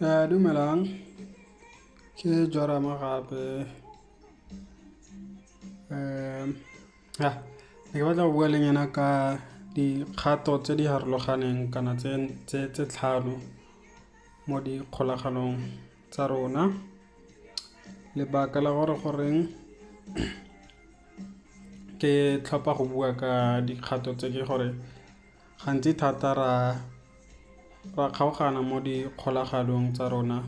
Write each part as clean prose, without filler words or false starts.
Dumelang, ke Joram gape. Ya, ne ke batla go bua le nyena ka dikgato tse di harologaneng kana tse tlhano mo di kgolaganong tsa rona. Lebaka la goreng ke tlhopa go bua ka dikgato tse ke gore gantsi thata ra kgaogana mo di kgolaganong tsa rona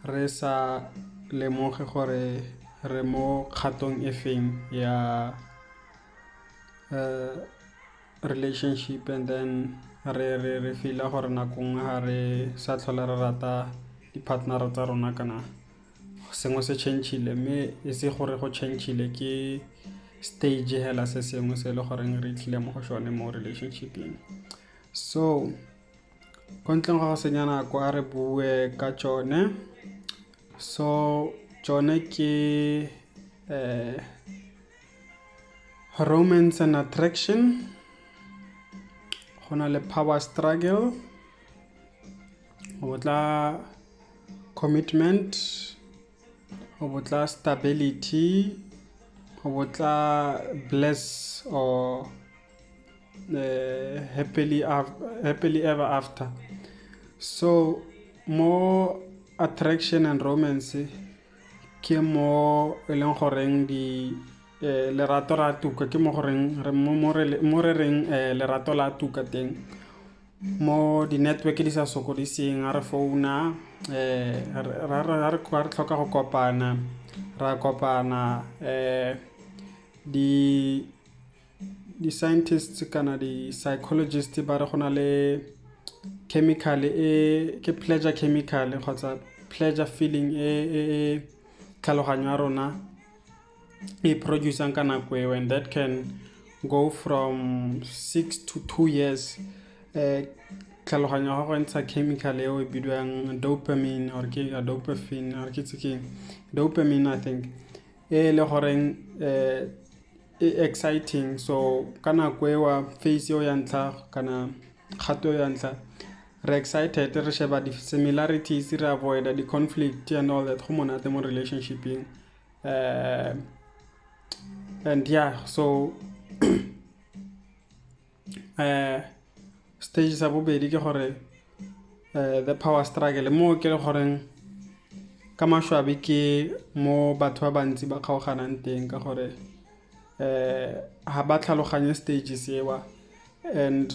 re sa lemoge gore re mo kgatong e feng ya relationship, and then re feela gore nakong ha re sa tlhola re rata di-partner tsa rona kana sengwe se change-ile, mme e se gore go change-ile ke stage hela se sengwe se le goreng re tlile mo go shone mo relationship-eng. So ko ntleng ga go senya nako a re bue ka tsone. So tsone ke romance and attraction, go na le power struggle, go botla commitment, go botla stability, go botla bliss or happily ever after. So more attraction and romance ke mo e leng goreng di lerato ra tuka, ke mo goreng mo re reng lerato la tuka teng mo di network di sa sokodiseng a re founa ra re tlhoka go kopana ra kopana. Di scientists kana di psychologists ba re gona le chemical ke pleasure chemical kgotsa pleasure feeling e tlhaloganyo ya rona e producing ka nako eo, and that can go from 6 to 2 years. Tlhaloganyo ya go ntsha chemical eo e bidiwang dopamine or ke dopamine or ke tseng dopamine, I think e le goreng exciting. So ka nako eo phase eo ya ntlha kana kgato ya ntlha re excited, re sheba di similarities, re avoid the conflict and all that go monate mo relationshiping. And yeah, so stage sa bobedi ke gore the power struggle mo ke le goreng ka mashwabi ke mo batho ba bantsi ba kgaoganang teng ka gore ha ba tlhaloganye stage sewa, and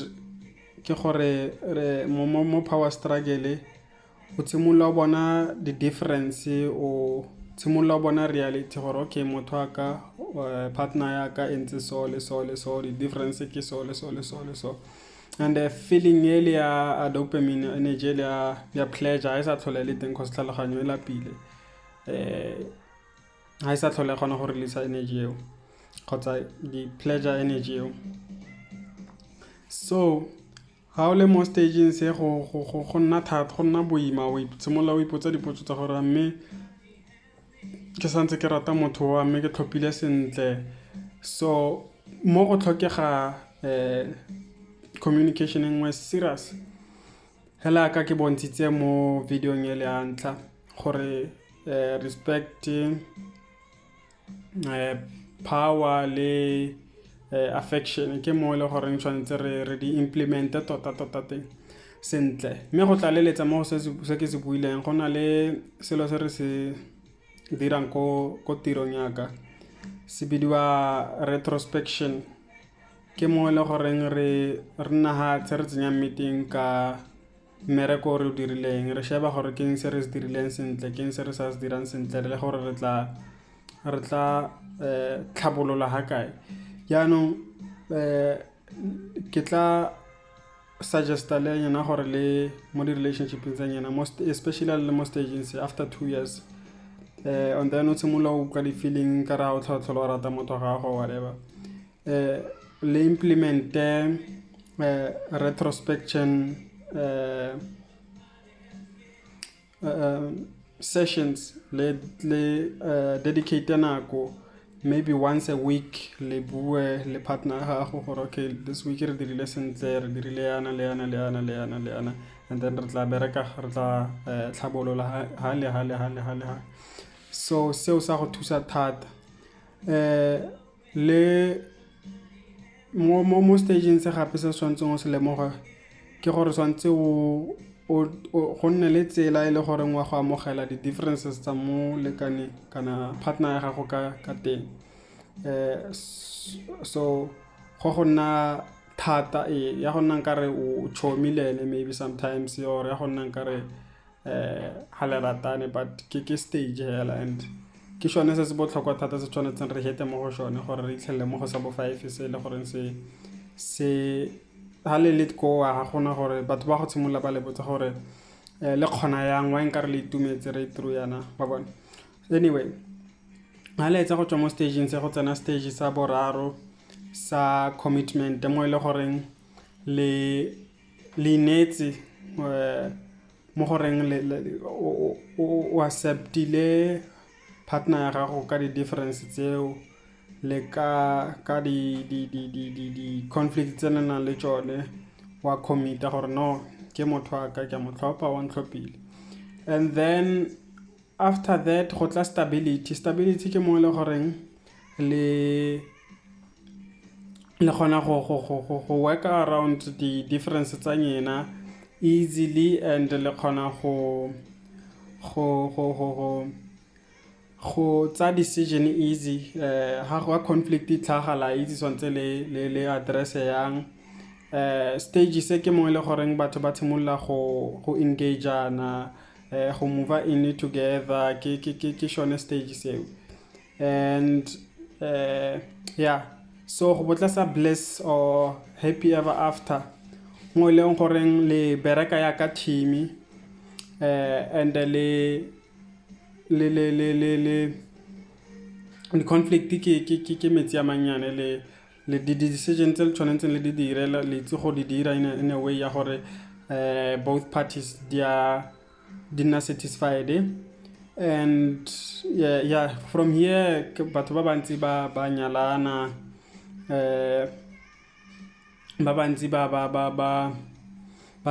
ke gore mo power struggle o tshimolla bona di difference, o tshimolla bona reality gore okay motho wa ka partner ya ka entse so le so le so, di difference ke so le so le so le so, and the feeling ele ya dopamine energy ya pleasure ha isa tlhola le teng go se tlhaloganyo e lapile, ha isa tlhola gona go release energy eo kgotsa di pleasure energy eo. So ha o le mo stageng se go nna thata, go nna boima, o tshimolla o ipotsa dipotso tsa gore mme ke santse ke rata motho wa mme ke tlhophile sentle. So mo go tlhokega communication engwe serious hela ka ke bontshitse mo videong e le ya ntlha gore respect, power le affection ke mo le gore tshwanetse re di implement tota teng sentle. Mme go tlaleletsa mo se ke se buileng, go na le selo se re se dirang ko tirong ya ka se bidiwa retrospection. Ke mo le goreng re nna ha tse re tsenya meeting ka mmereko re o dirileng, re sheba gore ke eng se re se dirileng sentle, ke eng se re sa se dirang sentle, le gore re tla tlhabolola ha kae. Yaanong ke tla suggesta le nyena gore le mo di relationship tsa nyena especially le mo staging se after 2 years, and then o tshimolla o utlwa di-feeling ka ra o tlhola o rata motho ga go whatever, le implemente retrospection sessions, le dedicate nako maybe once a week, le bue le partner ga go gore okay this week re dirile sentle, re dirile yana le yana le yana le yana le yana, and then re tla bereka re tla tlhabolola hale. So seo sa go thusa thata le mo stageng se gape se tshwantseng o se lemoga ke gore tshwantse go nne le tsela le gore wa go amogela di differences tsa mo lekane kana partner ya gago ka teng so go nna thata ya go nna nkare o chomilele maybe sometimes or ya go nna nkare hale ratane but ke stage hela and ke shone se se botlhokwa thata se tshwanetseng re hete mo go shone gore re itlhelle mo go sa bo 5 se le gore se hale let go ha gona gore batho ba go tshimola ba le botsa gore le khona yang wa nkare le itumetse re through yana ba bona anyway hale etsa go tswa mo stageng se go tsena stage sa boraro sa commitment mo ile goreng le netse mo goreng o acceptile partner ya gago ka di difference tseo le ka di conflicts tse nang le tsone wa commit gore no ke motho wa ka ke motlhopha wa ntlhophile and then after that go tla stability ke mo le goreng le gona go work around the difference tsa nyena easily and le gona go tsa decision easy ha go conflict itlhagala easy swantse le address yang stage se ke mo le goreng batho ba tshimolla go engage ana go move in together ke shone stage seo and yeah so go botla sa bless or happy ever after mo le goreng le bereka ya ka team and le conflict ke metsi a manyane le di decisions tse le tshwanetseng le di direla le tse go di dira in a way ya gore both parties they are satisfied and yeah from here batho ba bantsi ba nyalana ba bantsi ba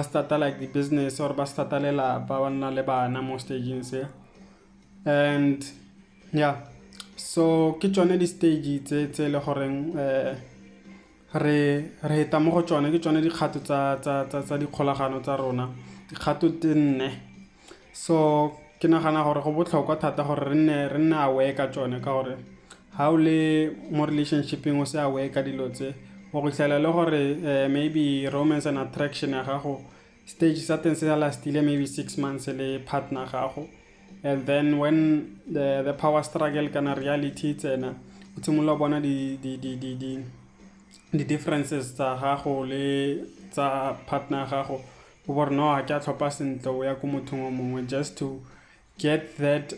starta like the business or ba starta lelapa ba nna le bana mo stageng se and yeah so ke tsone di stage tse le goreng re eta mo go tsone ke tsone dikgato tsa dikgolagano tsa rona dikgato tenne so ke nagana gore go botlhokwa thata gore re nne aware ka tsone ka gore ha o le mo relationshiping o se aware ka dilo tse go tlhela le gore maybe romance and attraction ya gago stage sa teng se lastile maybe 6 months le partner gago and then when the power struggle kana reality tsena o tshimola bona di differences tsa gago le tsa partner gago o bona no ha ke a tlhopa sentle o ya go mothong o mongwe just to get that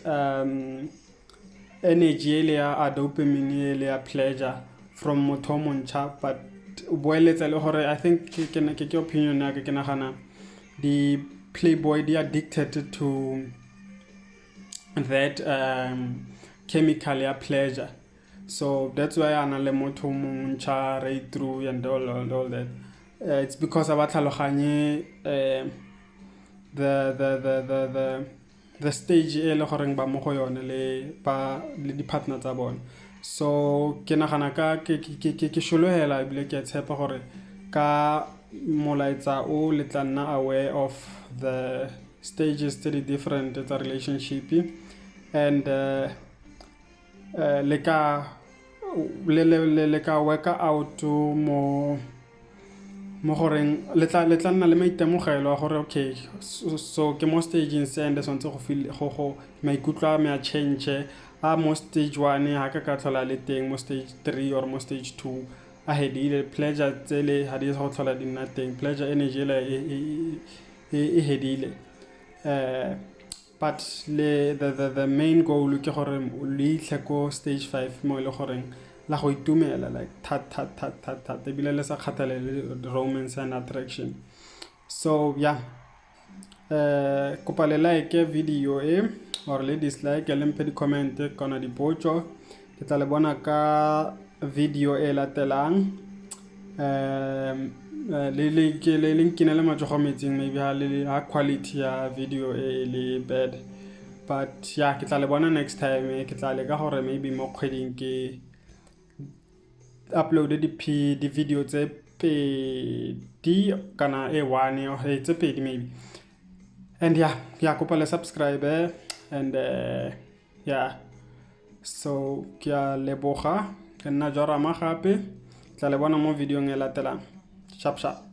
energy le ya dopamine le ya pleasure from motho montsha but o boeletsa le gore I think ke opinion ya ke nagana the playboy they addicted to that chemical ya pleasure so that's why ana le motho montsha right through and all that it's because aba tlhaloganye the stage e le goreng ba mo go yone le di partner tsa bona so ke nagana ka ke sholohela bile ke tshepa gore ka molaetsa o le tla nna aware of the stages tse different tsa relationship and le ka work out mo goreng le tla nna le maitemogelo a gore okay so ke mo staging se and sontse go feel go maikutlo a me a change a mo stage 1 ha ka tlhola le teng mo stage 3 or mo stage 2 a hedile pleasure tsele ha di go tlhola di nna teng pleasure energy la e hedile but the main goal ke gore le itle ko stage 5 mo le goreng la go itumela like tat ebile le sa kgathalele romance and attraction so yeah kopa le like video or le dislike le mphe di comment kana dipotso ke tla le bona ka video e latelang le nkine le matsogo metsing maybe ha quality ya video le bad, but yeah ke tla le bona next time. Ke tla le ka gore maybe mo kgweding ke upload di video tse pedi kana one or tse pedi maybe. And yeah kopa le subscribe and yeah, so ke a leboga ke nna Jorama gape, tla le bona mo video e latelang. Sharp.